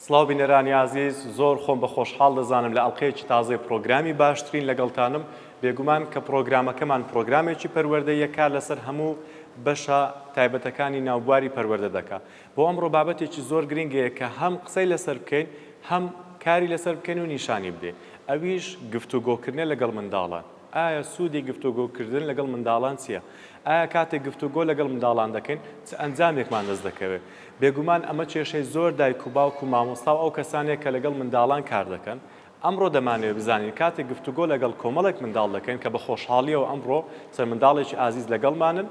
سڵاو بینەرانی عزیز زۆر خۆم بە خۆشحاڵ دەزانم لە ئەڵقەیەکی تازەی پرۆگرامی باشترین لەگەڵتانم بێگومان کە پرۆگرامەکەمان پرۆگرامێکی پەروەردەیەکە لەسەر هەموو بەشە تایبەتەکانی ناوبواری پەروەردە دەکات بۆ ئەمڕۆ بابەتێکی زۆر گرنگەیە کە هەم قسەی لەسەر بکەین هەم کاری لەسەر بکەین و نیشانی بدەین ئەویش گفتوگۆکردنە لەگەڵ منداڵان ئایا سوودی گفتوگۆکردن لەگەڵ منداڵان چییە؟ ئایا کاتێک گفتوگۆ لەگەڵ منداڵان دەکەین چ ئەنجامێکمان دەست دەکەوێت بێگومان ئەمە کێشەی زۆر دایک و باوک و مامۆستا و ئەو کەسانێک کە لەگەڵ منداڵان کار دەکەن ئەمڕۆ دەمانوێت بزانین کاتێک گفتوگۆ لەگەڵ کۆمەڵێک منداڵ دەکەین کە بە خۆشحاڵیەوە ئەمڕۆ سەر منداڵێکی ئازیز لەگەڵمانن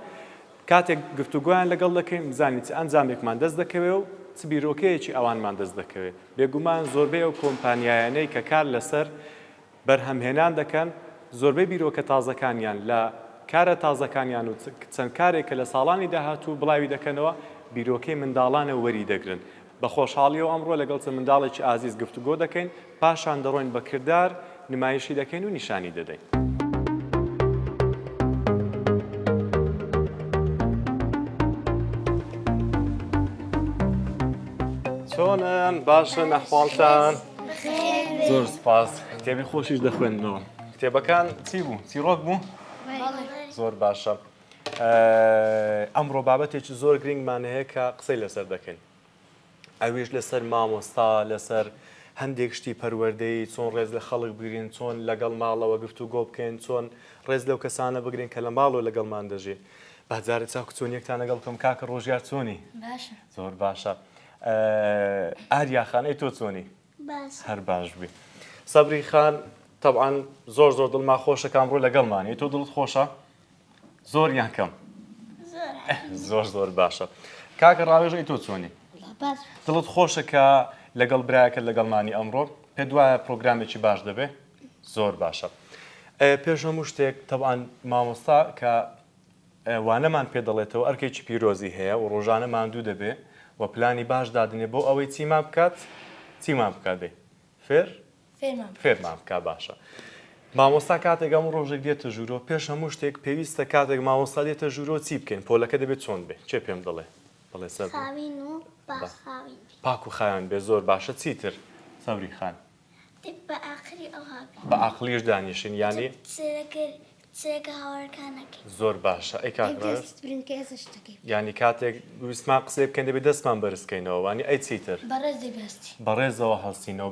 کاتێک گفتوگۆیان لەگەڵ دەکەین بزانین چ ئەنجامێکمان دەست دەکەوێت و چ بیرۆکەیەکی ئەوانمان دەست دەکەوێت بێگومان زۆربەی ئەو کۆمپانیایانەی کە کار لەسەر بەرهەمهێنان دەکەن زۆربەی بیرۆکە تازەکانیان لە کارە تازەکانیان و چەند کارێکە لە ساڵانی داهاتوو بڵاوی دەکەنەوە بیرۆکەی منداڵانە وەری دەگرن بە خۆشحاڵیەوە ئەمڕۆ لەگەڵ چەند منداڵێکی ئازیز گفتوگۆ دەکەین پاشان دەڕۆین بە کردار نمایشی دەکەین و نیشانی دەدەین چۆنن باشن ئەحواڵتان زۆر سپاس کتێبی خۆشیش دەخوێننەوە کتێبەکان چی بوو چیرۆک بوو زۆر باشە ئەمڕۆ بابەتێکی زۆر گرنگمان هەیە کە قسەی لەسەر دەکەین ئەویش لەسەر مامۆستا لەسەر هەندێک شتی پەروەردەی چۆن ڕێز لە خەڵک بگرین چۆن لەگەڵ ماڵەوە گفتوگۆ بکەین چۆن ڕێز لەو کەسانە بگرین کە لە ماڵەوە لەگەڵمان دەژێ بەجارە چاکو چۆن یەکتان لەگەڵ بکەم کاکە ڕۆژیار چۆنی زۆر باشە ئاریا خان ئەی تۆ چۆنی هەر باش بی سەبری خان طبعاً زۆر دڵما خۆشە کامڕۆ لەگەڵمانی تۆ دڵت خۆشە زۆر یان کەم زۆر باشە کاکە ڕاوێژ ئەی تۆ چۆنی دڵت خۆشە کە لەگەڵ برایەکە لەگەڵمانی ئەمڕۆ پێ دوایە پرۆگرامێکی باش دەبێ زۆر باشە پێش هەموو شتێک طبعاً مامۆستا کە وانەمان پێ دەڵێتەوە ئەرکێکی پیرۆزی هەیە و ڕۆژانە ماندوو دەبێ و پلانی باش دادنێ بۆ ئەوەی چیمان بکات چیمان بکاتێ فێرمان بکات باشە مامۆستا کاتێک ئەم ڕۆژێک دێتە ژوورۆ پێش هەموو شتێک پێویستە کاتێک مامۆستا دێتە ژوورۆ چی بکەین پۆلەکە دەبێت چۆن بێ چێ پێم دەڵێ بەڵێ سەر پاک و خاوێن بێ زۆر باشە چیتر سەوری خان بە ئاخلیش دانیشن ینی زۆر باشە ئەی کاکڕاوێژ ینی کاتێک ویستمان قسەی بکەین دەبێت دەستمان بەرزکەینەوە وانی ئەی چیتر بەڕێزەوە هەڵسینەوە